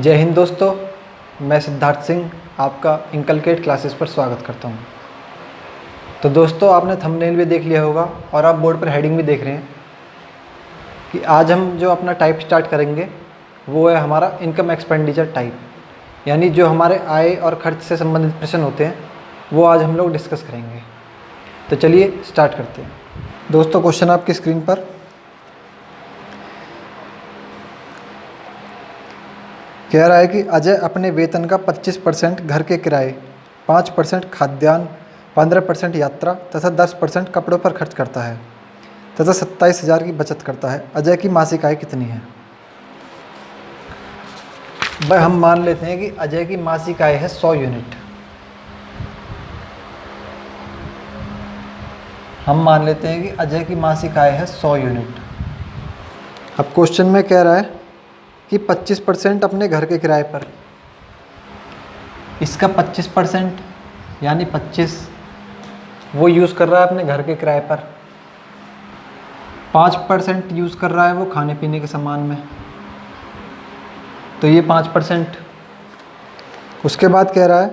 जय हिंद दोस्तों, मैं सिद्धार्थ सिंह आपका इनकलकेट क्लासेस पर स्वागत करता हूं। तो दोस्तों, आपने थंबनेल भी देख लिया होगा और आप बोर्ड पर हेडिंग भी देख रहे हैं कि आज हम जो अपना टाइप स्टार्ट करेंगे वो है हमारा इनकम एक्सपेंडिचर टाइप, यानी जो हमारे आय और खर्च से संबंधित प्रश्न होते हैं वो आज हम लोग डिस्कस करेंगे। तो चलिए स्टार्ट करते हैं। दोस्तों, क्वेश्चन आपकी स्क्रीन पर। कह रहा है कि अजय अपने वेतन का 25% घर के किराए, 5% खाद्यान्न, 15% यात्रा तथा 10% कपड़ों पर खर्च करता है तथा 27,000 की बचत करता है। अजय की मासिक आय कितनी है? भाई, हम मान लेते हैं कि अजय की मासिक आय है 100 यूनिट। हम मान लेते हैं कि अजय की मासिक आय है 100 यूनिट। अब क्वेश्चन में कह रहा है कि 25% अपने घर के किराए पर, इसका 25% यानी 25 वो यूज़ कर रहा है अपने घर के किराए पर, 5% यूज़ कर रहा है वो खाने पीने के सामान में, तो ये 5%। उसके बाद कह रहा है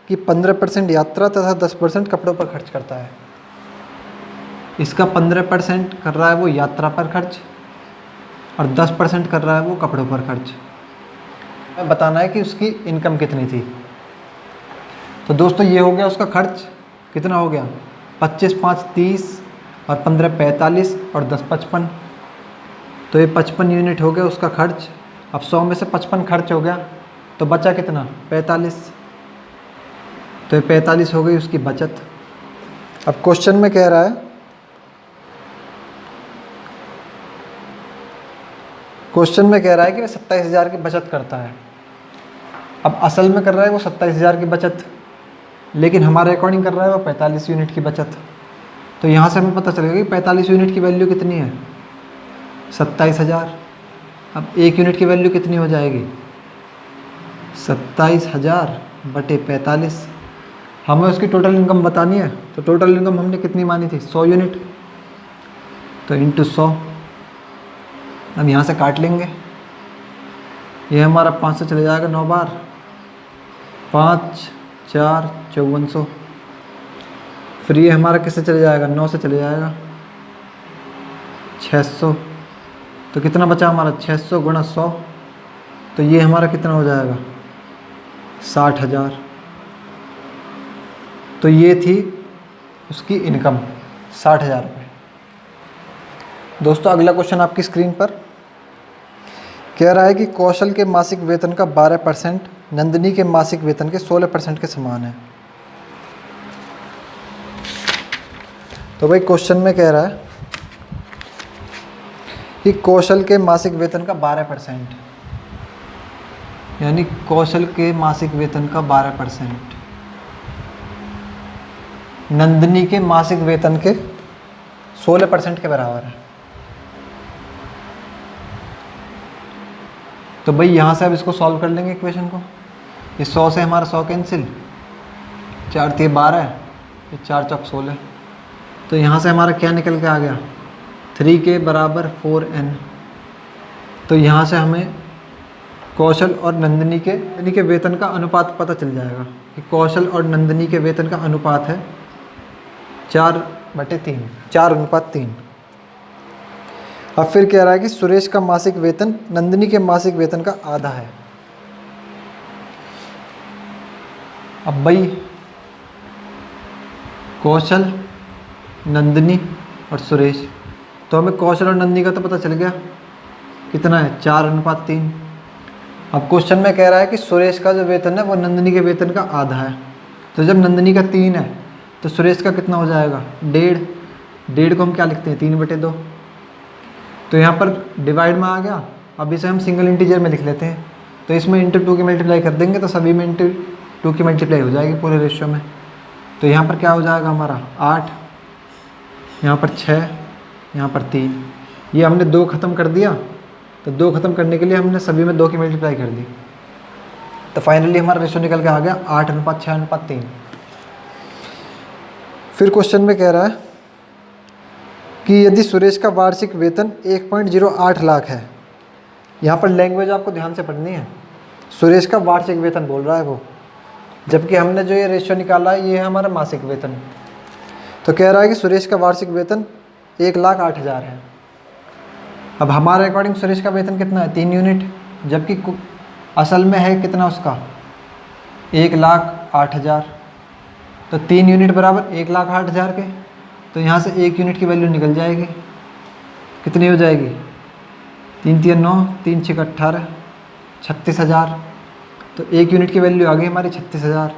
कि 15% यात्रा तथा 10% कपड़ों पर खर्च करता है। इसका 15% कर रहा है वो यात्रा पर खर्च और 10% कर रहा है वो कपड़ों पर खर्च। बताना है कि उसकी इनकम कितनी थी। तो दोस्तों, ये हो गया उसका खर्च। कितना हो गया? 25 5 30 और 15 45 और 10 55। तो ये 55 यूनिट हो गया उसका खर्च। अब 100 में से 55 खर्च हो गया तो बचा कितना? 45। तो ये 45 हो गई उसकी बचत। अब क्वेश्चन में कह रहा है, कि वह 27,000 की बचत करता है। अब असल में कर रहा है वो 27,000 की बचत, लेकिन हमारे अकॉर्डिंग कर रहा है वो 45 यूनिट की बचत। तो यहाँ से हमें पता चलेगा कि 45 यूनिट की वैल्यू कितनी है? 27,000। अब 1 यूनिट की वैल्यू कितनी हो जाएगी? 27,000 बटे 45। हमें उसकी टोटल इनकम बतानी है, तो टोटल इनकम हमने कितनी मानी थी? 100 यूनिट। तो इंटू 100। अब यहाँ से काट लेंगे। ये हमारा 5 से चले जाएगा 9 बार, 5 4 5400। फिर ये हमारा किससे चले जाएगा? 9 से चले जाएगा 600। तो कितना बचा हमारा? 600 गुणा 100। तो ये हमारा कितना हो जाएगा? 60,000। तो ये थी उसकी इनकम, 60,000 रुपये। दोस्तों, अगला क्वेश्चन आपकी स्क्रीन पर। कह रहा है कि कौशल के मासिक वेतन का 12% नंदिनी के मासिक वेतन के 16% के समान है। तो भाई, क्वेश्चन में कह रहा है कि कौशल के मासिक वेतन का 12%, यानी कौशल के मासिक वेतन का 12% नंदिनी के मासिक वेतन के 16% के बराबर है। तो भाई, यहाँ से अब इसको सॉल्व कर लेंगे इक्वेशन को। ये 100 से हमारा 100 कैंसिल, 4 3 12, ये 4 चौक 16। तो यहाँ से हमारा क्या निकल के आ गया? 3 के बराबर 4n। तो यहाँ से हमें कौशल और नंदिनी के वेतन का अनुपात पता चल जाएगा कि कौशल और नंदिनी के वेतन का अनुपात है 4/3, 4:3। अब फिर कह रहा है कि सुरेश का मासिक वेतन नंदिनी के मासिक वेतन का आधा है। अब भाई, कौशल, नंदिनी और सुरेश, तो हमें कौशल और नंदिनी का तो पता चल गया कितना है? 4:3। अब क्वेश्चन में कह रहा है कि सुरेश का जो वेतन है वो नंदिनी के वेतन का आधा है। तो जब नंदिनी का 3 है तो सुरेश का कितना हो जाएगा? 1.5। 1.5 को हम क्या लिखते हैं? 3/2। तो यहाँ पर डिवाइड में आ गया। अब इसे हम सिंगल इंटीजर में लिख लेते हैं। तो इसमें इंटू 2 की मल्टीप्लाई कर देंगे तो सभी में इंटू 2 की मल्टीप्लाई हो जाएगी पूरे रेशियो में। तो यहाँ पर क्या हो जाएगा हमारा? 8, यहाँ पर 6, यहाँ पर 3। ये हमने 2 ख़त्म कर दिया, तो 2 ख़त्म करने के लिए हमने सभी में 2 की मल्टीप्लाई कर दी। तो फाइनली हमारा रेशियो निकल के आ गया 8:6:3। फिर क्वेश्चन में कह रहा है कि यदि सुरेश का वार्षिक वेतन 1.08 लाख है, यहाँ पर लैंग्वेज आपको ध्यान से पढ़नी है, सुरेश का वार्षिक वेतन बोल रहा है वो, जबकि हमने जो ये रेशियो निकाला है ये है हमारा मासिक वेतन। तो कह रहा है कि सुरेश का वार्षिक वेतन 1,08,000 है। अब हमारे अकॉर्डिंग सुरेश का वेतन कितना है, 3 यूनिट, जबकि असल में है कितना उसका, 1,08,000। तो 3 यूनिट बराबर 1,08,000 के, तो यहाँ से 1 यूनिट की वैल्यू निकल जाएगी, कितनी हो जाएगी, 3 3 9, 3 6 18, 36,000। तो 1 यूनिट की वैल्यू आ गई हमारी 36,000।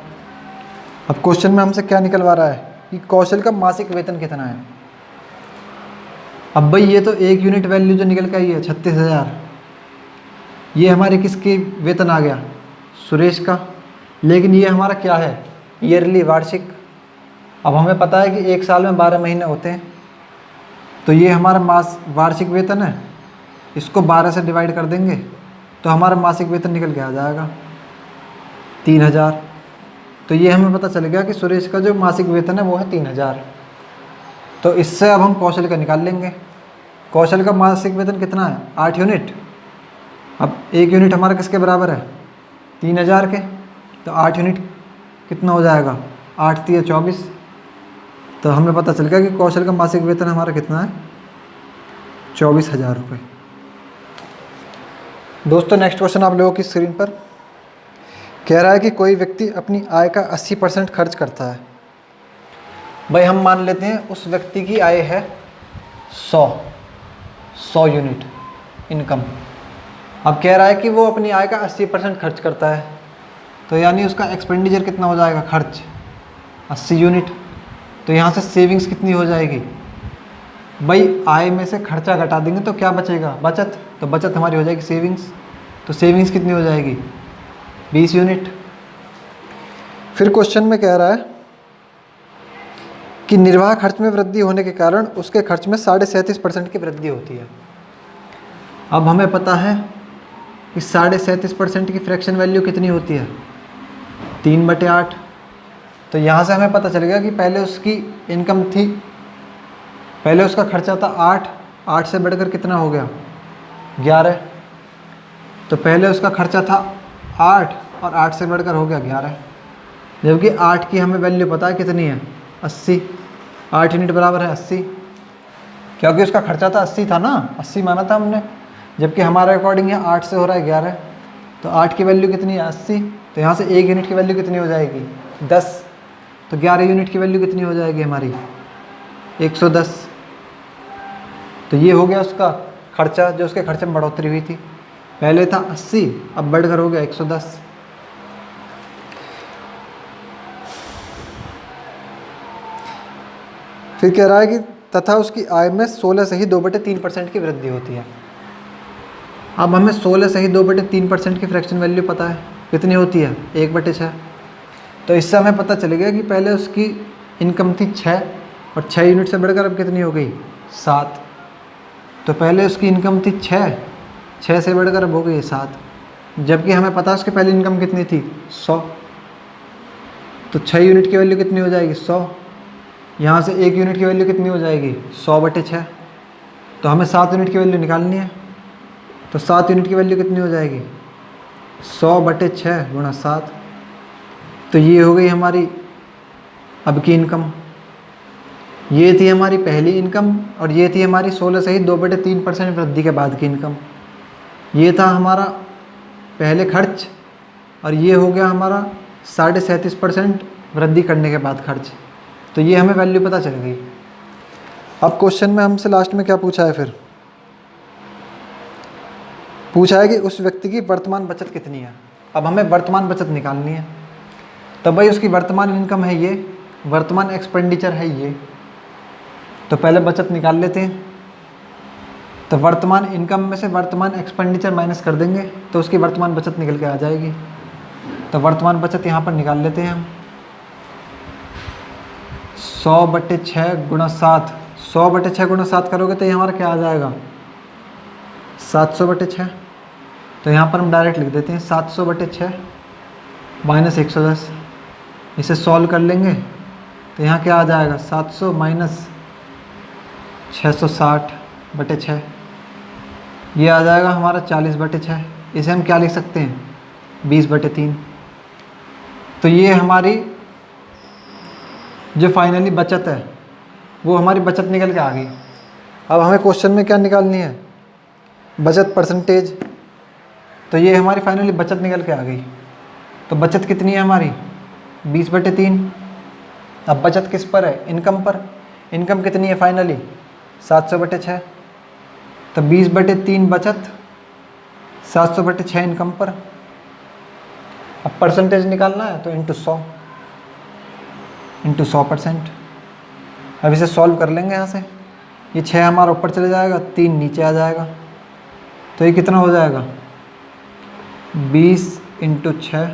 अब क्वेश्चन में हमसे क्या निकलवा रहा है कि कौशल का मासिक वेतन कितना है। अब भाई ये तो 1 यूनिट वैल्यू जो निकल के आई है 36,000, ये हमारे किसकी वेतन आ गया, सुरेश का। लेकिन ये हमारा क्या है, ईयरली, वार्षिक। अब हमें पता है कि एक साल में 12 महीने होते हैं, तो ये हमारा वार्षिक वेतन है, इसको 12 से डिवाइड कर देंगे तो हमारा मासिक वेतन निकल के आ जाएगा 3,000। तो ये हमें पता चल गया कि सुरेश का जो मासिक वेतन है वो है 3,000। तो इससे अब हम कौशल का निकाल लेंगे। कौशल का मासिक वेतन कितना है, 8 यूनिट। अब 1 यूनिट हमारा किसके बराबर है, 3,000 के। तो 8 यूनिट कितना हो जाएगा, 8 3 24। तो हमें पता चल गया कि कौशल का मासिक वेतन हमारा कितना है, 24,000 रुपये। दोस्तों नेक्स्ट क्वेश्चन आप लोगों की स्क्रीन पर कह रहा है कि कोई व्यक्ति अपनी आय का 80% खर्च करता है। भाई हम मान लेते हैं उस व्यक्ति की आय है 100 यूनिट इनकम। अब कह रहा है कि वो अपनी आय का 80% खर्च करता है, तो यानी उसका एक्सपेंडिचर कितना हो जाएगा, खर्च 80 यूनिट। तो यहाँ से सेविंग्स कितनी हो जाएगी, भाई आय में से खर्चा घटा देंगे तो क्या बचेगा, बचत। तो बचत हमारी हो जाएगी सेविंग्स। तो सेविंग्स कितनी हो जाएगी, 20 यूनिट। फिर क्वेश्चन में कह रहा है कि निर्वाह खर्च में वृद्धि होने के कारण उसके खर्च में 37.5% की वृद्धि होती है। अब हमें पता है कि 37.5% की फ्रैक्शन वैल्यू कितनी होती है, 3/8। तो यहाँ से हमें पता चल गया कि पहले उसकी इनकम थी, पहले उसका खर्चा था 8 से बढ़कर कितना हो गया, 11। तो पहले उसका खर्चा था 8 और 8 से बढ़कर हो गया 11, जबकि 8 की हमें वैल्यू पता है कितनी है, 80। 8 यूनिट बराबर है 80, क्योंकि उसका खर्चा था 80 था ना, 80 माना था हमने, जबकि हमारे अकॉर्डिंग है 8 से हो रहा है 11। तो 8 की वैल्यू कितनी है, 80। तो यहाँ से 1 यूनिट की वैल्यू कितनी हो जाएगी, 10। तो 11 यूनिट की वैल्यू कितनी हो जाएगी हमारी, 110। तो ये हो गया उसका खर्चा, जो उसके खर्चे में बढ़ोतरी हुई थी। पहले था 80, अब बढ़कर हो गया 110। फिर कह रहा है कि तथा उसकी आय में 16 से ही 2/3% की वृद्धि होती है। अब हमें 16 से ही 2/3% की फ्रैक्शन वैल्यू पता है कितनी होती है, 1/6। तो इससे हमें पता चल गया कि पहले उसकी इनकम थी 6 और 6 यूनिट से बढ़कर अब कितनी हो गई, 7। तो पहले उसकी इनकम थी 6 से बढ़कर अब हो गई 7, जबकि हमें पता है उसकी पहली इनकम कितनी थी, 100। तो 6 यूनिट की वैल्यू कितनी हो जाएगी, 100। यहाँ से 1 यूनिट की वैल्यू कितनी हो जाएगी, 100/6। तो हमें 7 यूनिट की वैल्यू निकालनी है। तो 7 यूनिट की वैल्यू कितनी हो जाएगी, 100/6 गुणा 7। तो ये हो गई हमारी अब की इनकम। ये थी हमारी पहली इनकम और ये थी हमारी 16 से ही 2/3% वृद्धि के बाद की इनकम। ये था हमारा पहले खर्च और ये हो गया हमारा 37.5% वृद्धि करने के बाद खर्च। तो ये हमें वैल्यू पता चल गई। अब क्वेश्चन में हमसे लास्ट में क्या पूछा है, फिर पूछा है कि उस व्यक्ति की वर्तमान बचत कितनी है। अब हमें वर्तमान बचत निकालनी है। तो भाई उसकी वर्तमान इनकम है ये, वर्तमान एक्सपेंडिचर है ये। तो पहले बचत निकाल लेते हैं। तो वर्तमान इनकम में से वर्तमान एक्सपेंडिचर माइनस कर देंगे तो उसकी वर्तमान बचत निकल के आ जाएगी। तो वर्तमान बचत यहाँ पर निकाल लेते हैं हम। 100/6 गुणा 7, 100/6 गुणा 7 करोगे तो ये हमारा क्या आ जाएगा, 700/6। तो यहाँ पर हम डायरेक्ट लिख देते हैं 700/6 माइनस 110। इसे सॉल्व कर लेंगे तो यहाँ क्या आ जाएगा, 700 माइनस 660/6, ये आ जाएगा हमारा 40/6। इसे हम क्या लिख सकते हैं, 20/3। तो ये हमारी जो फाइनली बचत है वो हमारी बचत निकल के आ गई। अब हमें क्वेश्चन में क्या निकालनी है, बचत परसेंटेज। तो ये हमारी फाइनली बचत निकल के आ गई। तो बचत कितनी है हमारी, 20/3। अब बचत किस पर है, इनकम पर। इनकम कितनी है फाइनली, 700/6। तो 20/3 बचत, 700/6 इनकम पर। अब परसेंटेज निकालना है तो इंटू 100%। अब इसे सॉल्व कर लेंगे यहाँ से। ये 6 हमारा ऊपर चले जाएगा, 3 नीचे आ जाएगा। तो ये कितना हो जाएगा, 20 ×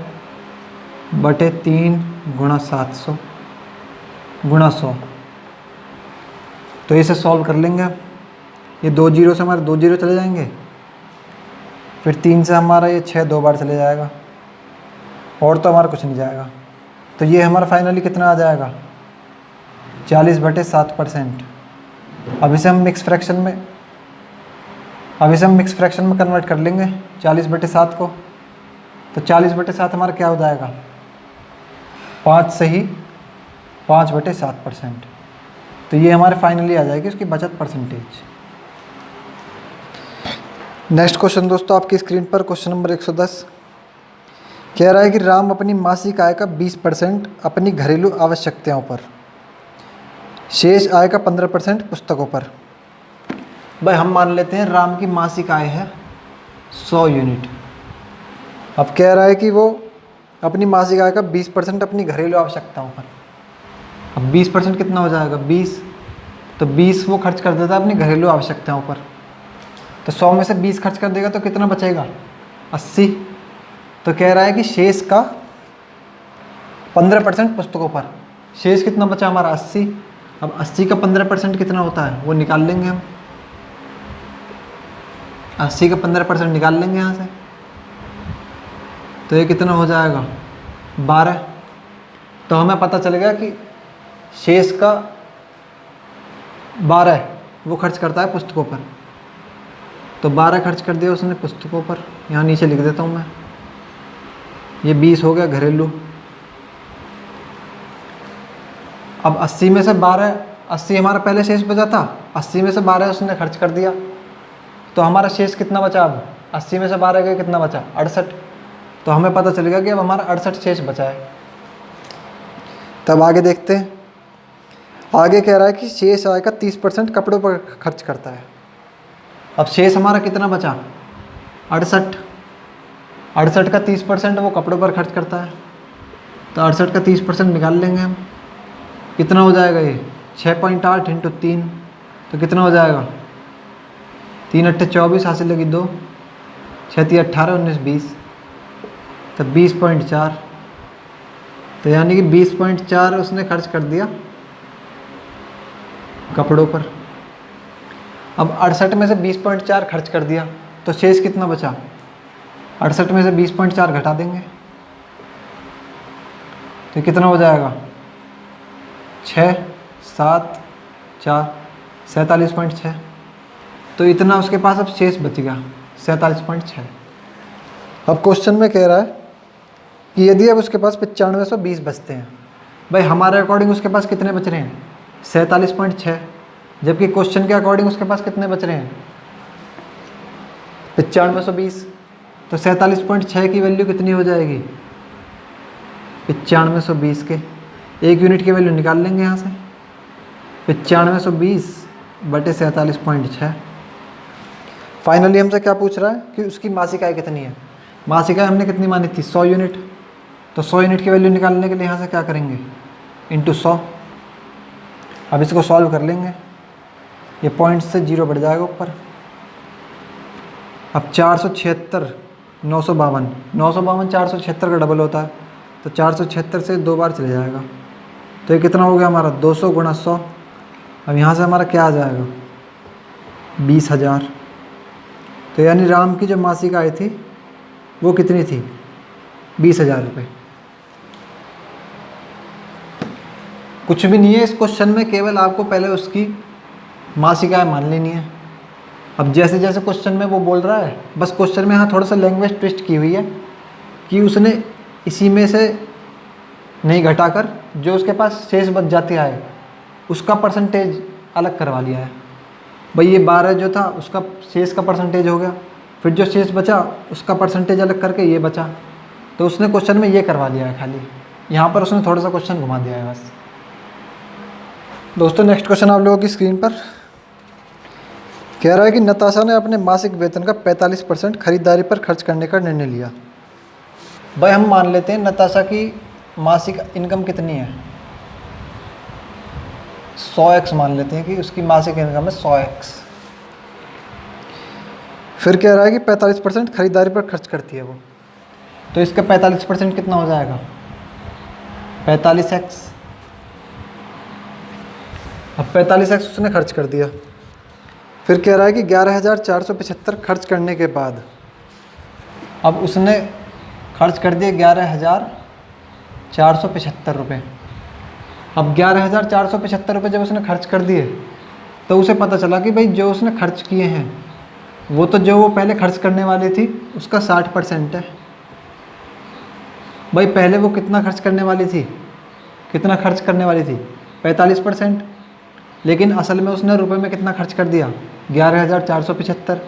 6/3 गुणा 700 गुणा 100। तो इसे सॉल्व कर लेंगे। ये 2 जीरो से हमारे 2 जीरो चले जाएंगे, फिर 3 से हमारा ये 6 2 बार चले जाएगा, और तो हमारा कुछ नहीं जाएगा। तो ये हमारा फाइनली कितना आ जाएगा, 40/7%। अब इसे हम मिक्स फ्रैक्शन में कन्वर्ट कर लेंगे 40/7 को। तो 40/7 हमारा क्या हो जाएगा, 5 से ही 5/7%। तो ये हमारे फाइनली आ जाएगी उसकी बचत परसेंटेज। नेक्स्ट क्वेश्चन दोस्तों आपकी स्क्रीन पर क्वेश्चन नंबर 110 कह रहा है कि राम अपनी मासिक आय का 20% अपनी घरेलू आवश्यकताओं पर, शेष आय का 15% पुस्तकों पर। भाई हम मान लेते हैं राम की मासिक आय है 100 यूनिट। अब कह रहा है कि वो अपनी मासिक आय का 20% अपनी घरेलू आवश्यकताओं पर। अब 20% कितना हो जाएगा, 20। तो 20 वो खर्च कर देता है अपनी घरेलू आवश्यकताओं पर। तो 100 में से 20 खर्च कर देगा तो कितना बचेगा, 80। तो कह रहा है कि शेष का 15% पुस्तकों पर। शेष कितना बचा हमारा, 80। अब 80 का 15% कितना होता है वो निकाल लेंगे हम। 80 का 15% निकाल लेंगे यहाँ से। तो ये कितना हो जाएगा, 12। तो हमें पता चल गया कि शेष का 12 वो खर्च करता है पुस्तकों पर। तो 12 खर्च कर दिया उसने पुस्तकों पर। यहाँ नीचे लिख देता हूँ मैं। ये 20 हो गया घरेलू। अब 80 में से 12, 80 हमारा पहले शेष बचा था, 80 में से 12 उसने खर्च कर दिया। तो हमारा शेष कितना बचा, अब 80 में से 12 गए कितना बचा, 68। तो हमें पता चलेगा कि अब हमारा 68 शेष बचा है। तब आगे देखते हैं। आगे कह रहा है कि शेष आय का 30% कपड़ों पर खर्च करता है। अब शेष हमारा कितना बचा, 68। 68 का 30% वो कपड़ों पर खर्च करता है। तो 68 का 30% निकाल लेंगे हम। कितना हो जाएगा ये, 6.8 × 3। तो कितना हो जाएगा, 3 × 8 = 24, हासिल लगी 2, 6 × 3 = 18, 19 = 20। तो 20.4। तो यानी कि 20.4 उसने खर्च कर दिया कपड़ों पर। अब 68 में से 20.4 खर्च कर दिया तो शेष कितना बचा, 68 में से 20.4 घटा देंगे तो कितना हो जाएगा, 6, 7, 4, 47.6। तो इतना उसके पास अब शेष बच गया, 47.6। अब क्वेश्चन में कह रहा है कि यदि अब उसके पास 9520 बचते हैं। भाई हमारे अकॉर्डिंग उसके पास कितने बच रहे हैं, 47.6। जबकि क्वेश्चन के अकॉर्डिंग उसके पास कितने बच रहे हैं, 9520। तो 47.6 की वैल्यू कितनी हो जाएगी, 9520 के 1 यूनिट की वैल्यू निकाल लेंगे यहाँ से। 9520/47.6। फाइनली हमसे क्या पूछ रहा है कि उसकी मासिक आय कितनी है। मासिक आय हमने कितनी मानी थी, 100 यूनिट। तो 100 यूनिट की वैल्यू निकालने के लिए यहाँ से क्या करेंगे, इंटू 100। अब इसको सॉल्व कर लेंगे। ये पॉइंट से 0 बढ़ जाएगा ऊपर। अब 476, 952, 952 476 का डबल होता है। तो 476 से 2 बार चले जाएगा। तो ये कितना हो गया हमारा, 200 × 100। अब यहाँ से हमारा क्या आ जाएगा, 20,000। तो यानी राम की जो मासिक आय थी वो कितनी थी, 20,000 रुपये। कुछ भी नहीं है इस क्वेश्चन में, केवल आपको पहले उसकी मासिक आय मान लेनी है। अब जैसे जैसे क्वेश्चन में वो बोल रहा है, बस क्वेश्चन में यहाँ थोड़ा सा लैंग्वेज ट्विस्ट की हुई है कि उसने इसी में से नहीं घटाकर जो उसके पास शेष बच जाती है उसका परसेंटेज अलग करवा लिया है। भाई ये 12 जो था उसका शेष का परसेंटेज हो गया, फिर जो शेष बचा उसका परसेंटेज अलग करके ये बचा, तो उसने क्वेश्चन में ये करवा लिया है खाली। यहाँ पर उसने थोड़ा सा क्वेश्चन घुमा दिया है बस। दोस्तों नेक्स्ट क्वेश्चन आप लोगों की स्क्रीन पर कह रहा है कि नताशा ने अपने मासिक वेतन का 45% खरीदारी पर खर्च करने का निर्णय लिया। भाई हम मान लेते हैं नताशा की मासिक इनकम कितनी है, 100x मान लेते हैं कि उसकी मासिक इनकम है 100x। फिर कह रहा है कि 45% खरीदारी पर खर्च करती है वो, तो इसका 45% कितना हो जाएगा 45x। अब 45x उसने खर्च कर दिया। फिर कह रहा है कि 11,475 खर्च करने के बाद, अब उसने खर्च कर दिए 11,475 रुपये। अब 11,475 रुपये जब उसने खर्च कर दिए तो उसे पता चला कि भाई जो उसने खर्च किए हैं वो तो जो वो पहले खर्च करने वाली थी उसका 60% है। भाई पहले वो कितना खर्च करने वाली थी, 45%, लेकिन असल में उसने रुपए में कितना खर्च कर दिया 11,475।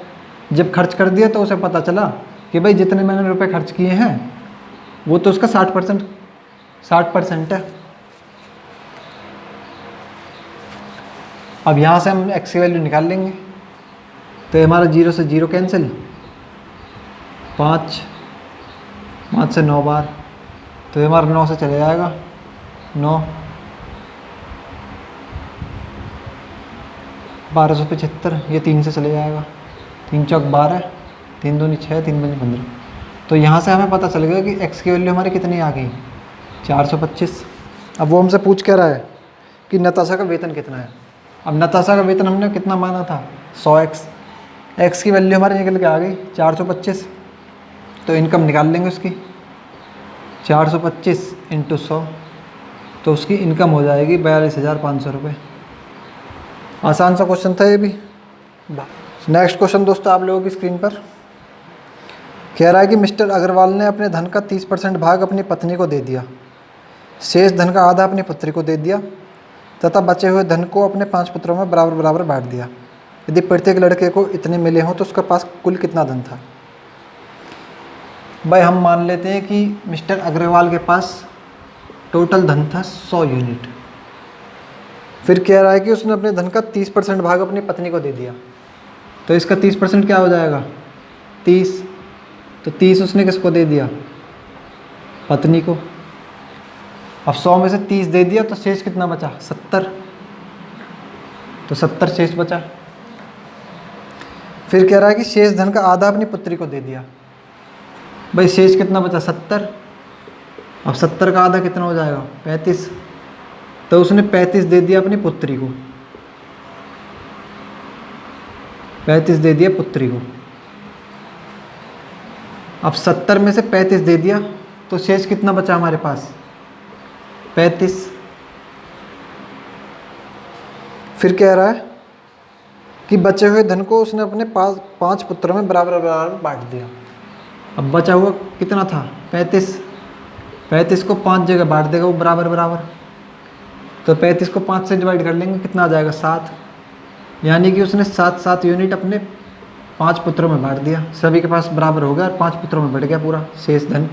जब खर्च कर दिया तो उसे पता चला कि भाई जितने मैंने रुपए खर्च किए हैं वो तो उसका 60% है। अब यहाँ से हम x की वैल्यू निकाल लेंगे, तो हमारा 0 से 0 कैंसिल, 5 से 9 बार, तो हमारा 9 से चले जाएगा 9, 1275, ये 3 से चले जाएगा, 3 चौक 12, 3 दूनी 6, 3 दूनी 15। तो यहाँ से हमें पता चल गया कि x की वैल्यू हमारी कितनी आ गई 425। अब वो हमसे पूछ कह रहा है कि नताशा का वेतन कितना है। अब नताशा का वेतन हमने कितना माना था 100x, x की वैल्यू हमारी निकल के आ गई 425, तो इनकम निकाल लेंगे उसकी 425 इंटू 100, तो उसकी इनकम हो जाएगी 42,500 रुपये। आसान सा क्वेश्चन था ये भी। नेक्स्ट क्वेश्चन दोस्तों आप लोगों की स्क्रीन पर कह रहा है कि मिस्टर अग्रवाल ने अपने धन का 30% भाग अपनी पत्नी को दे दिया, शेष धन का आधा अपनी पुत्री को दे दिया तथा बचे हुए धन को अपने 5 पुत्रों में बराबर बराबर बांट दिया। यदि प्रत्येक लड़के को इतने मिले हों तो उसके पास कुल कितना धन था। भाई हम मान लेते हैं कि मिस्टर अग्रवाल के पास टोटल धन था 100 यूनिट। फिर कह रहा है कि उसने अपने धन का 30% भाग अपनी पत्नी को दे दिया, तो इसका 30% क्या हो जाएगा 30, तो 30 उसने किसको दे दिया पत्नी को। अब 100 में से 30 दे दिया तो शेष कितना बचा 70, तो 70 शेष बचा। फिर कह रहा है कि शेष धन का आधा अपनी पुत्री को दे दिया। भाई शेष कितना बचा 70, अब 70 का आधा कितना हो जाएगा 35, तो उसने 35 दे दिया अपनी पुत्री को, 35 दे दिया पुत्री को। अब 70 में से 35 दे दिया तो शेष कितना बचा हमारे पास 35। फिर कह रहा है कि बचे हुए धन को उसने अपने 5 पुत्रों में बराबर बराबर बांट दिया। अब बचा हुआ कितना था 35 को 5 जगह बांट देगा वो बराबर बराबर, तो 35 को 5 से डिवाइड कर लेंगे कितना आ जाएगा 7, यानी कि उसने 7 यूनिट अपने 5 पुत्रों में बांट दिया, सभी के पास बराबर हो गया और 5 पुत्रों में बढ़ गया पूरा शेष धन।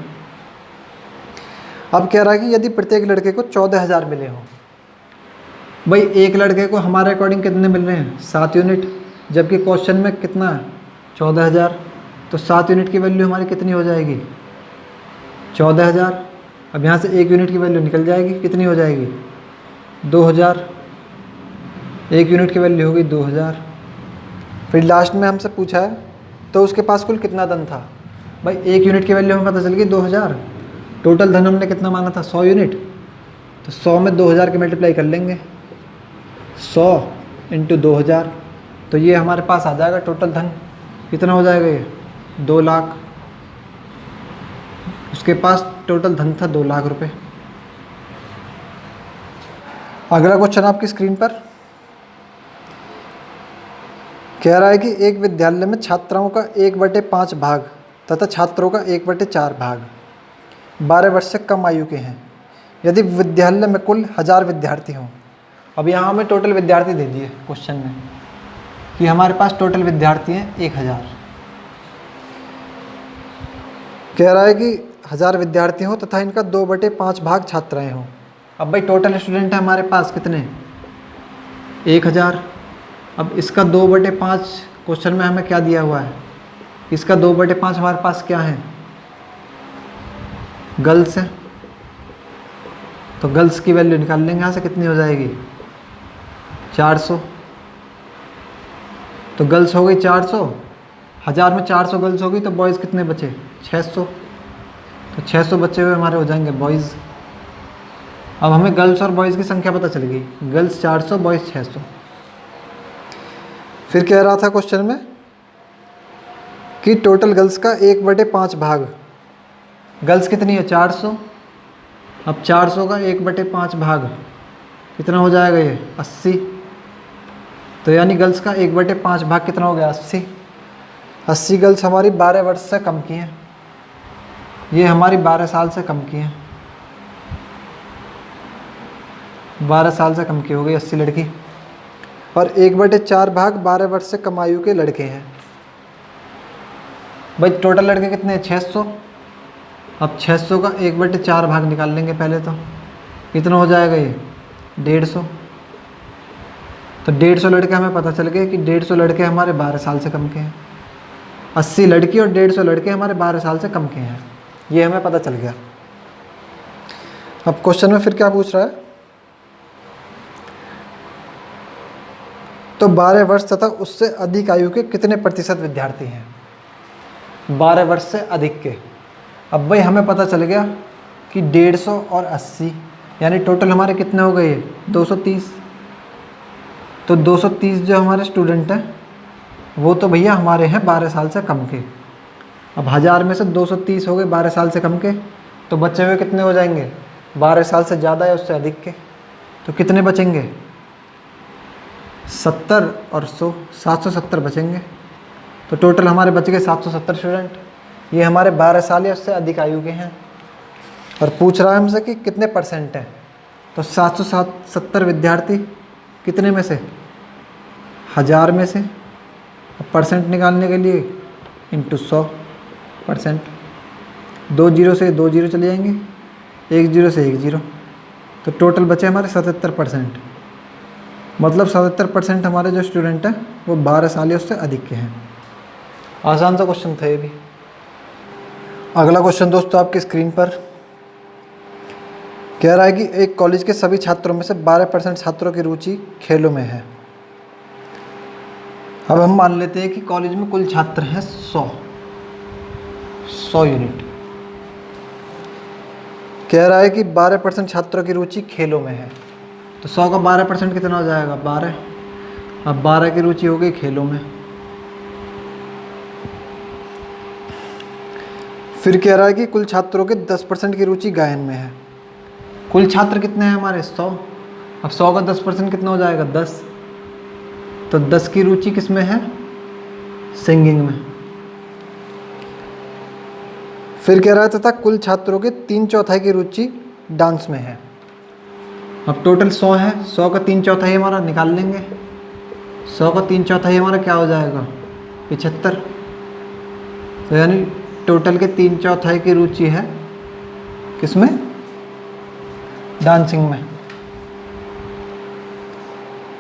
अब कह रहा है कि यदि प्रत्येक लड़के को 14,000 मिले हों। भाई एक लड़के को हमारे अकॉर्डिंग कितने मिल रहे हैं 7 यूनिट, जबकि क्वेश्चन में कितना है 14,000, तो 7 यूनिट की वैल्यू हमारी कितनी हो जाएगी 14,000। अब यहाँ से 1 यूनिट की वैल्यू निकल जाएगी, कितनी हो जाएगी 2,000, 1 यूनिट की वैल्यू होगी 2,000। फिर लास्ट में हमसे पूछा है तो उसके पास कुल कितना धन था। भाई 1 यूनिट की वैल्यू हमें पता चल गई 2,000, टोटल धन हमने कितना माना था 100 यूनिट, तो 100 में 2,000 के मल्टीप्लाई कर लेंगे, 100 इंटू 2,000, तो ये हमारे पास आ जाएगा टोटल धन कितना हो जाएगा ये 2 लाख। उसके पास टोटल धन था 2 लाख रुपए। अगला क्वेश्चन आपकी स्क्रीन पर कह रहा है कि एक विद्यालय में छात्राओं का 1/5 भाग तथा छात्रों का 1/4 भाग 12 वर्ष से कम आयु के हैं, यदि विद्यालय में कुल 1000 विद्यार्थी हों। अब यहाँ हमें टोटल विद्यार्थी दे दिए क्वेश्चन में कि हमारे पास टोटल विद्यार्थी हैं 1000। कह रहा है कि 1000 विद्यार्थी हों तथा इनका 2/5 भाग छात्राएं हों। अब भाई टोटल स्टूडेंट है हमारे पास कितने, 1000। अब इसका 2/5 क्वेश्चन में हमें क्या दिया हुआ है, इसका 2/5 हमारे पास क्या है, गर्ल्स है। तो गर्ल्स की वैल्यू निकाल लेंगे यहाँ से, कितनी हो जाएगी 400। तो गर्ल्स हो गई 400, 1000 में 400 गर्ल्स होगी तो बॉयज़ कितने बचे 600। तो 600 बचे हुए हमारे हो जाएंगे बॉयज़। अब हमें गर्ल्स और बॉयज़ की संख्या पता चल गई, गर्ल्स 400 बॉयज़ 600। फिर कह रहा था क्वेश्चन में कि टोटल गर्ल्स का 1/5 भाग, गर्ल्स कितनी है 400। अब 400 का 1/5 भाग कितना हो जाएगा ये 80। तो यानी गर्ल्स का 1/5 भाग कितना हो गया 80। 80 गर्ल्स हमारी 12 वर्ष से कम की हैं, ये हमारी 12 साल से कम की हैं, 12 साल से कम की हो गई 80 लड़की। और 1/4 भाग 12 वर्ष से कम आयु के लड़के हैं। भाई टोटल लड़के कितने हैं 600। अब 600 का 1/4 भाग निकाल लेंगे पहले, तो कितना हो जाएगा ये 150। तो 150 लड़के हमें पता चल गए कि 150 लड़के हमारे 12 साल से कम के हैं। 80 लड़की और 150 लड़के हमारे 12 साल से कम के हैं, ये हमें पता चल गया। अब क्वेश्चन में फिर क्या पूछ रहा है, तो 12 वर्ष तथा उससे अधिक आयु के कितने प्रतिशत विद्यार्थी हैं, 12 वर्ष से अधिक के। अब भाई हमें पता चल गया कि 150 और 80 यानी टोटल हमारे कितने हो गए 230। तो 230 जो हमारे स्टूडेंट हैं वो तो भैया हमारे हैं 12 साल से कम के। अब 1000 में से 230 हो गए 12 साल से कम के, तो बचे हुए कितने हो जाएंगे 12 साल से ज़्यादा या उससे अधिक के। तो कितने बचेंगे 70 और 100 770 बचेंगे। तो टोटल हमारे बच गए 770 स्टूडेंट, ये हमारे 12 साल या उससे अधिक आयु के हैं। और पूछ रहा है हमसे कि कितने परसेंट हैं, तो 770 विद्यार्थी कितने में से 1000 में से। अब परसेंट निकालने के लिए इंटू 100%, 2 जीरो से 2 जीरो चले जाएंगे, 1 जीरो से 1 जीरो, तो टोटल बचे हमारे 77%। मतलब 77% हमारे जो स्टूडेंट हैं वो 12 साल या उससे अधिक के हैं। आसान सा क्वेश्चन था ये भी। अगला क्वेश्चन दोस्तों आपकी स्क्रीन पर कह रहा है कि एक कॉलेज के सभी छात्रों में से 12% छात्रों की रुचि खेलों में है। अब हम मान लेते हैं कि कॉलेज में कुल छात्र हैं 100 यूनिट। कह रहा है कि 12% छात्रों की रुचि खेलों में है, तो 100 का 12% कितना हो जाएगा 12। अब 12 की रुचि हो गई खेलों में। फिर कह रहा है कि कुल छात्रों के 10% की रुचि गायन में है। कुल छात्र कितने हैं हमारे 100। अब 100 का 10% कितना हो जाएगा 10। तो 10 की रुचि किस में है सिंगिंग में। फिर कह रहा है तथा कुल छात्रों के 3/4 की रुचि डांस में है। अब टोटल 100 है, 100 का 3/4 हमारा निकाल लेंगे। 100 का 3/4 हमारा क्या हो जाएगा 75। तो यानी टोटल के 3/4 की रुचि है किसमें डांसिंग में।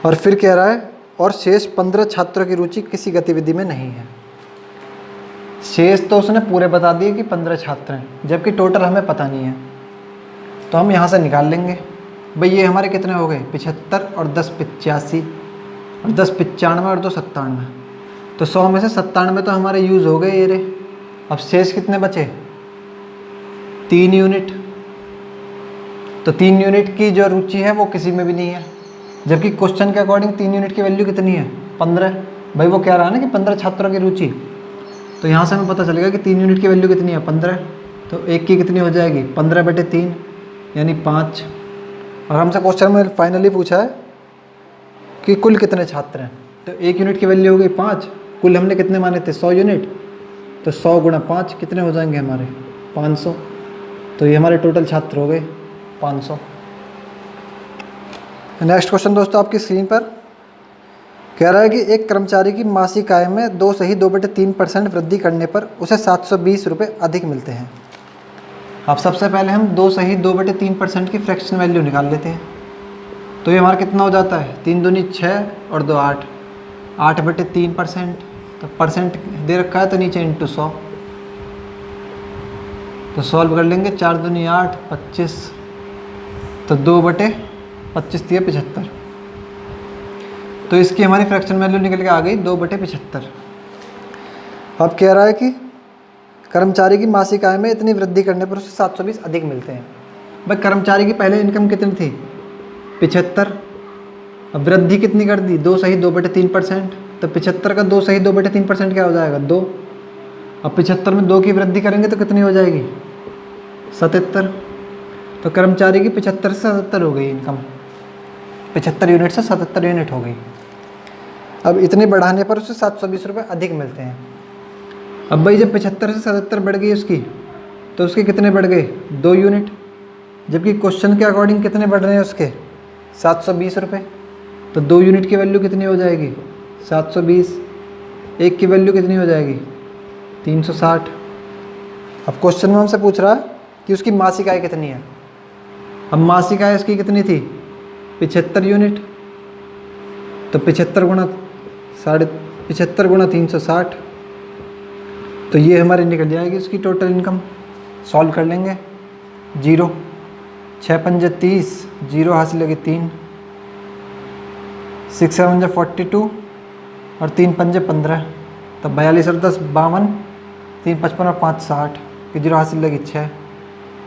और फिर कह रहा है और शेष 15 छात्रों की रुचि किसी गतिविधि में नहीं है। शेष तो उसने पूरे बता दिए कि 15 छात्र हैं, जबकि टोटल हमें पता नहीं है, तो हम यहाँ से निकाल लेंगे। भाई ये हमारे कितने हो गए 75 और 10 85 और 10 95 और 2 97। तो 100 में से 97 तो हमारे यूज़ हो गए ये रे। अब शेष कितने बचे 3 यूनिट। तो 3 यूनिट की जो रुचि है वो किसी में भी नहीं है, जबकि क्वेश्चन के अकॉर्डिंग 3 यूनिट की वैल्यू कितनी है 15। भाई वो कह रहा है ना कि 15 छात्रों की रुचि, तो यहाँ से हमें पता चलेगा कि 3 यूनिट की वैल्यू कितनी है 15। तो एक की कितनी हो जाएगी 15/3 यानी 5। और हमसे क्वेश्चन में फाइनली पूछा है कि कुल कितने छात्र हैं, तो 1 यूनिट की वैल्यू हो गई 5। कुल हमने कितने माने थे 100 यूनिट, तो 100 गुणा 5 कितने हो जाएंगे हमारे 500। तो ये हमारे टोटल छात्र हो गए 500। नेक्स्ट क्वेश्चन दोस्तों आपकी स्क्रीन पर कह रहा है कि एक कर्मचारी की मासिक आय में 2.3% वृद्धि करने पर उसे 720 रुपये अधिक मिलते हैं। अब सबसे पहले हम 2.3% की फ्रैक्शन वैल्यू निकाल लेते हैं। तो ये हमारा कितना हो जाता है, 3 दूनी 6 और 2 8, 8/3%। तो परसेंट दे रखा है तो नीचे इंटू 100। तो सॉल्व कर लेंगे, 4 दूनी 8, 25, तो 2/25 दिए 75। तो इसकी हमारी फ्रैक्शन वैल्यू निकल के आ गई 2/75। अब कह रहा है कि कर्मचारी की मासिक आय में इतनी वृद्धि करने पर उसे 720 अधिक मिलते हैं। भाई कर्मचारी की पहले इनकम कितनी थी, 75। अब वृद्धि कितनी कर दी, 2.3%। तो 75 का 2.3% क्या हो जाएगा, 2। अब 75 में 2 की वृद्धि करेंगे तो कितनी हो जाएगी, 77। तो कर्मचारी की 75 से 77 हो गई इनकम, 75 यूनिट से 77 यूनिट हो गई। अब इतने बढ़ाने पर उसे 720 रुपये अधिक मिलते हैं। अब भाई जब 75 से 77 बढ़ गई उसकी, तो उसके कितने बढ़ गए, 2 यूनिट। जबकि क्वेश्चन के अकॉर्डिंग कितने बढ़ रहे हैं उसके, 720 रुपये। तो 2 यूनिट की वैल्यू कितनी हो जाएगी, 720। 1 की वैल्यू कितनी हो जाएगी, 360। अब क्वेश्चन में हमसे पूछ रहा है कि उसकी मासिक आय कितनी है। अब मासिक आय उसकी कितनी थी, 75 यूनिट। तो 75 गुणा 360, तो ये हमारी निकल जाएगी उसकी टोटल इनकम। सॉल्व कर लेंगे, 0, 6 पंजे 30, 0 हासिल लगे 3, 6 7 42 और 3 पंजे 15। तो 42 और 10 52, 3 55 और 5 60, 0 हासिल लगी 6,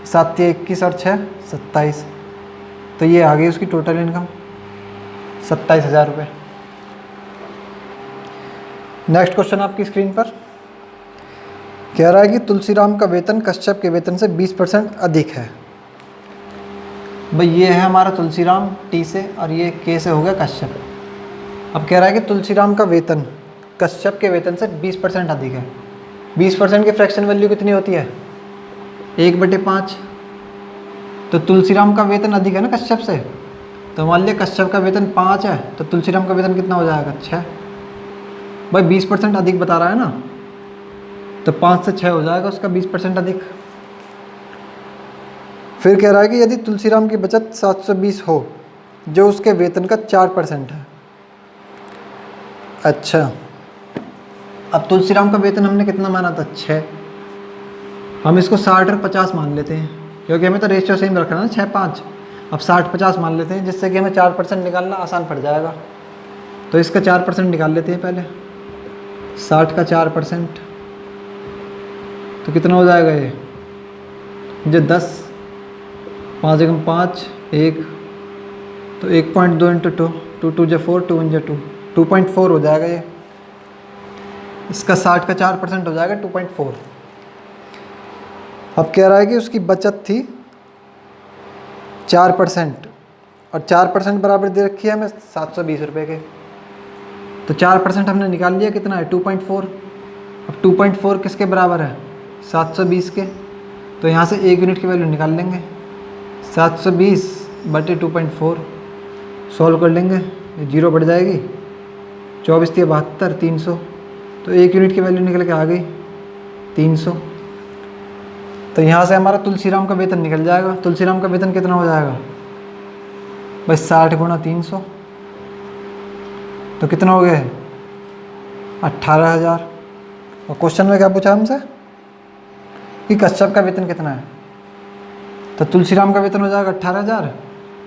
7 21 और 6 27। तो ये आ गई उसकी टोटल इनकम 27,000 रुपये। नेक्स्ट क्वेश्चन आपकी स्क्रीन पर कह रहा है कि तुलसीराम का वेतन कश्यप के वेतन से 20% अधिक है। भाई ये है हमारा तुलसीराम टी से और ये के से हो गया कश्यप। अब कह रहा है कि तुलसीराम का वेतन कश्यप के वेतन से 20% अधिक है। 20% की फ्रैक्शन वैल्यू कितनी होती है, 1/5। तो तुलसीराम का वेतन अधिक है ना कश्यप से, तो मान लिया कश्यप का वेतन 5 है तो तुलसीराम का वेतन कितना हो जाएगा, 6। भाई 20% अधिक बता रहा है ना, तो 5 से 6 हो जाएगा उसका 20% अधिक। फिर कह रहा है कि यदि तुलसीराम की बचत 720 हो जो उसके वेतन का 4% है। अच्छा, अब तुलसीराम का वेतन हमने कितना माना था, 6। हम इसको 60 और 50 मान लेते हैं क्योंकि हमें तो रेशियो सेम रखना है ना, 6-5। अब 60-50 मान लेते हैं जिससे कि हमें 4% निकालना आसान पड़ जाएगा। तो इसका 4% निकाल लेते हैं पहले, 60 का 4%। तो कितना हो जाएगा ये, जो 10, 5 एकम 5, 1, तो 1.2 × 2, 2 2 4, 2 1 2, 2.4 हो जाएगा ये। इसका 60 का 4% हो जाएगा 2.4। अब कह रहा है कि उसकी बचत थी 4% और 4% बराबर दे रखी है हमें 720 रुपये के। तो 4% हमने निकाल लिया, कितना है, 2.4। अब 2.4 किसके बराबर है, 720 के। तो यहाँ से 1 यूनिट की वैल्यू निकाल लेंगे, 720/2.4। सॉल्व कर लेंगे, 0 बढ़ जाएगी, 24 × 72, 300। तो 1 यूनिट की वैल्यू निकल के आ गई 300। तो यहाँ से हमारा तुलसीराम का वेतन निकल जाएगा। तुलसीराम का वेतन कितना हो जाएगा, भाई 60 × 300, तो कितना हो गया है, 18,000। और क्वेश्चन में क्या पूछा हमसे कि कश्यप का वेतन कितना है, तो तुलसीराम का वेतन हो जाएगा 18,000।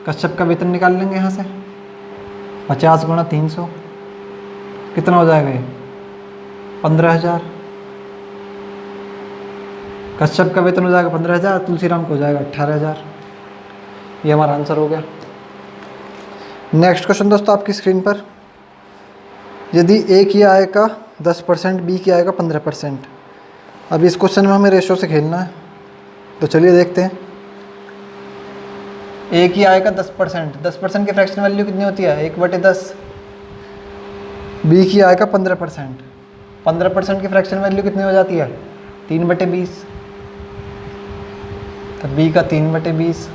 कश्यप का वेतन निकाल लेंगे यहाँ से, 50 × 300, कितना हो जाएगा ये, 15,000। कश्यप का वेतन हो जाएगा 15,000, तुलसीराम को हो जाएगा 18,000। ये हमारा आंसर हो गया। नेक्स्ट क्वेश्चन दोस्तों आपकी स्क्रीन पर, यदि ए की आय का 10%, बी की आय का 15%। अब इस क्वेश्चन में हमें रेशो से खेलना है, तो चलिए देखते हैं। ए की आय का 10%, 10% की फ्रैक्शन वैल्यू कितनी होती है, 1/10। बी की आय का 15%, 15% की फ्रैक्शन वैल्यू कितनी हो जाती है, 3/20। तो बी का 3/20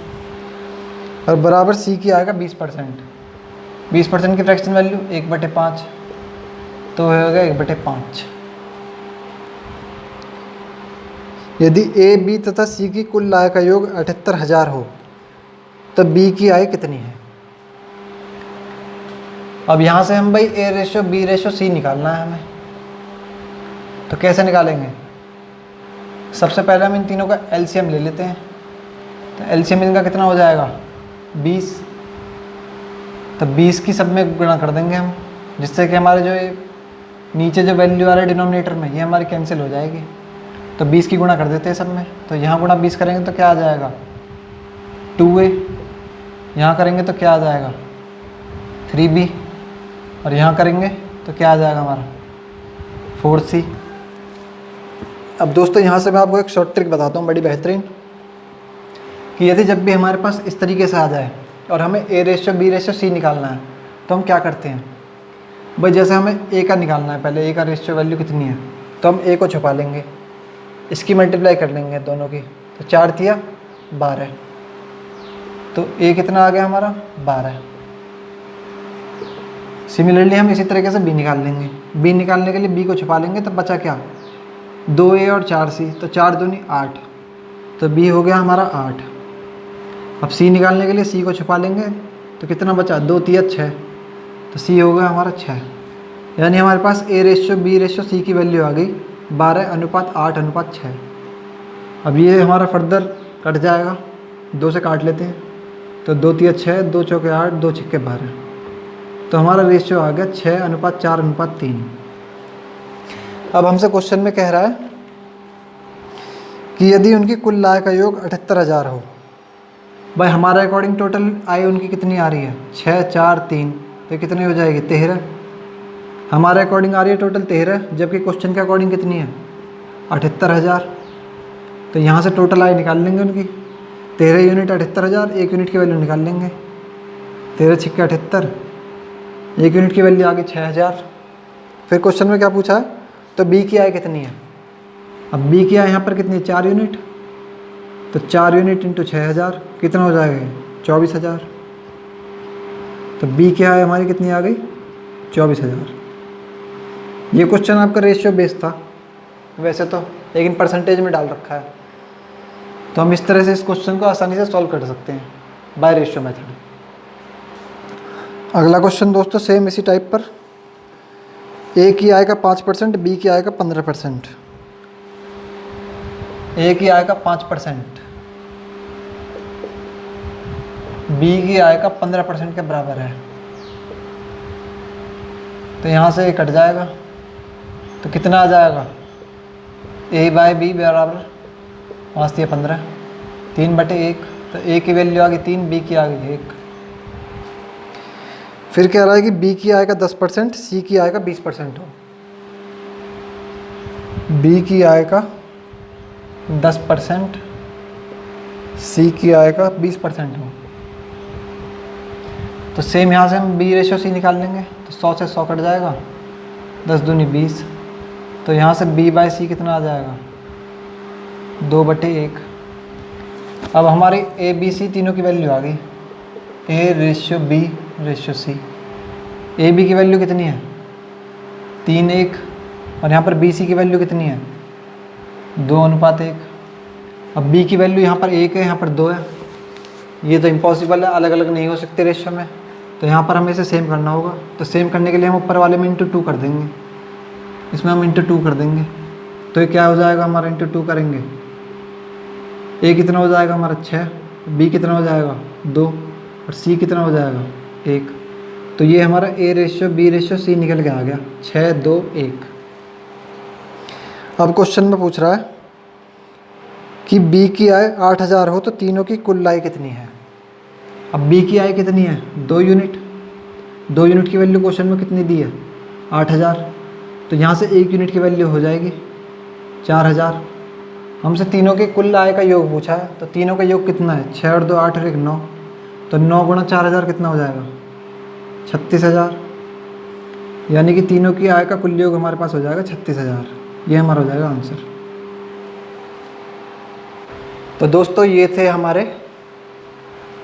और बराबर सी की आएगा 20%। 20% की फ्रैक्शन वैल्यू 1/5, तो होगा 1/5। यदि ए बी तथा सी की कुल आय का योग 78,000 हो तो बी की आय कितनी है। अब यहाँ से हम भाई ए रेशो बी रेशो सी निकालना है हमें, तो कैसे निकालेंगे। सबसे पहले हम इन तीनों का एलसीएम ले लेते हैं। तो एलसीएम इनका कितना हो जाएगा 20। तो 20 की सब में गुणा कर देंगे हम, जिससे कि हमारे जो ये नीचे जो वैल्यू आ रहा है डिनोमिनेटर में, ये हमारी कैंसिल हो जाएगी। तो 20 की गुणा कर देते हैं सब में। तो यहाँ गुणा 20 करेंगे तो क्या आ जाएगा 2a। यहाँ करेंगे तो क्या आ जाएगा 3b। और यहाँ करेंगे तो क्या आ जाएगा हमारा 4c। अब दोस्तों यहाँ से मैं आपको एक शॉर्ट ट्रिक बताता हूँ बड़ी बेहतरीन, कि यदि जब भी हमारे पास इस तरीके से आ जाए और हमें ए रेशो बी रेशो सी निकालना है तो हम क्या करते हैं भाई। जैसे हमें ए का निकालना है, पहले ए का रेशो वैल्यू कितनी है, तो हम ए को छुपा लेंगे, इसकी मल्टीप्लाई कर लेंगे दोनों की। तो 4 तिया 12, तो ए कितना आ गया हमारा 12। सिमिलरली हम इसी तरीके से बी निकाल लेंगे। बी निकालने के लिए बी को छुपा लेंगे, तो बचा क्या 2a और 4c, तो 4 दूनी 8, तो बी हो गया हमारा 8। अब सी निकालने के लिए सी को छुपा लेंगे, तो कितना बचा 2 तिया 6, तो सी हो गया हमारा 6। यानी हमारे पास ए रेशो बी रेशो सी की वैल्यू आ गई 12:8:6। अब ये हमारा फर्दर कट जाएगा, 2 से काट लेते हैं, तो 2 तिया 6, 2 चौके 8, 2 छिक्के 12, तो हमारा रेशियो आ गया 6:4:3। अब हमसे क्वेश्चन में कह रहा है कि यदि उनकी कुल आय का योग 78,000 हो। भाई हमारे अकॉर्डिंग टोटल आय उनकी कितनी आ रही है 6 4 3, तो कितनी हो जाएगी 13। हमारे अकॉर्डिंग आ रही है टोटल 13, जबकि क्वेश्चन के अकॉर्डिंग कितनी है 78,000। तो यहाँ से टोटल आय निकाल लेंगे उनकी, 13 यूनिट 78,000, 1 यूनिट की वैल्यू निकाल लेंगे, 13 छिक्के 78, 1 यूनिट की वैल्यू आ गई 6,000। फिर क्वेश्चन में क्या पूछा है, तो बी की आय कितनी है। अब बी की आय यहाँ पर कितनी है 4 यूनिट, तो 4 यूनिट इंटू 6,000 कितना हो जाएगा 24,000। तो बी की आय हमारी कितनी आ गई 24,000। ये क्वेश्चन आपका रेशियो बेस्ड था वैसे तो, लेकिन परसेंटेज में डाल रखा है, तो हम इस तरह से इस क्वेश्चन को आसानी से सॉल्व कर सकते हैं बाय रेशियो मेथड। अगला क्वेश्चन दोस्तों सेम इसी टाइप पर, ए की आय का 5%, बी की आय का 15%। ए की आय का 5% बी की आय का 15% के बराबर है, तो यहाँ से ये कट जाएगा, तो कितना आ जाएगा ए बाय बी बराबर 5 या 15, 3/1। तो ए की वैल्यू आ गई 3, बी की आ गई 1। फिर कह रहा है कि बी की आय का 10%, सी की आय का 20% हो। बी की आय का 10%, सी की आय का 20% हो। तो सेम यहाँ से हम बी रेशो सी निकाल लेंगे, तो 100 से 100 कट जाएगा, 10 दूनी 20, तो यहाँ से बी बाय सी कितना आ जाएगा 2/1। अब हमारी ए बी सी तीनों की वैल्यू आ गई, A ratio B ratio C. A B की वैल्यू कितनी है 3:1, और यहाँ पर बी सी की वैल्यू कितनी है 2:1। अब बी की वैल्यू यहाँ पर 1 है, यहाँ पर 2 है, ये तो इम्पॉसिबल है, अलग अलग नहीं हो सकते रेशियो में, तो यहाँ पर हमें इसे सेम करना होगा। तो सेम करने के लिए हम ऊपर वाले में ×2 कर देंगे, इसमें हम ×2 कर देंगे, तो ये क्या हो जाएगा हमारा ×2 करेंगे, ए कितना हो जाएगा हमारा 6, बी कितना हो जाएगा 2, और सी कितना हो जाएगा 1। तो ये हमारा A ratio B ratio C निकल के आ गया 6 2 1। अब क्वेश्चन में पूछ रहा है कि बी की आय 8,000 हो तो तीनों की कुल आय कितनी है। अब बी की आय कितनी है 2 यूनिट, 2 यूनिट की वैल्यू क्वेश्चन में कितनी दी है 8,000, तो यहाँ से 1 यूनिट की वैल्यू हो जाएगी 4,000। हमसे तीनों के कुल आय का योग पूछा है, तो तीनों का योग कितना है 6 और 2 8 और 1 9, तो 9 गुणा 4,000 कितना हो जाएगा 36,000। यानी कि तीनों की आय का कुल योग हमारे पास हो जाएगा 36,000। ये हमारा हो जाएगा आंसर। तो दोस्तों ये थे हमारे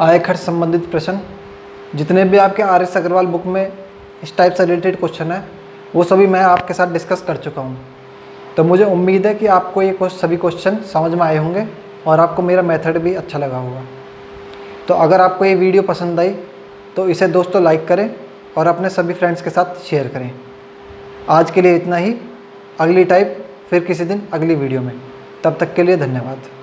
आय खर्च संबंधित प्रश्न। जितने भी आपके RS अग्रवाल बुक में इस टाइप से रिलेटेड क्वेश्चन है वो सभी मैं आपके साथ डिस्कस कर चुका हूँ। तो मुझे उम्मीद है कि आपको ये सभी क्वेश्चन समझ में आए होंगे और आपको मेरा मेथड भी अच्छा लगा होगा। तो अगर आपको ये वीडियो पसंद आई तो इसे दोस्तों लाइक करें और अपने सभी फ्रेंड्स के साथ शेयर करें। आज के लिए इतना ही, अगली टाइप फिर किसी दिन अगली वीडियो में। तब तक के लिए धन्यवाद।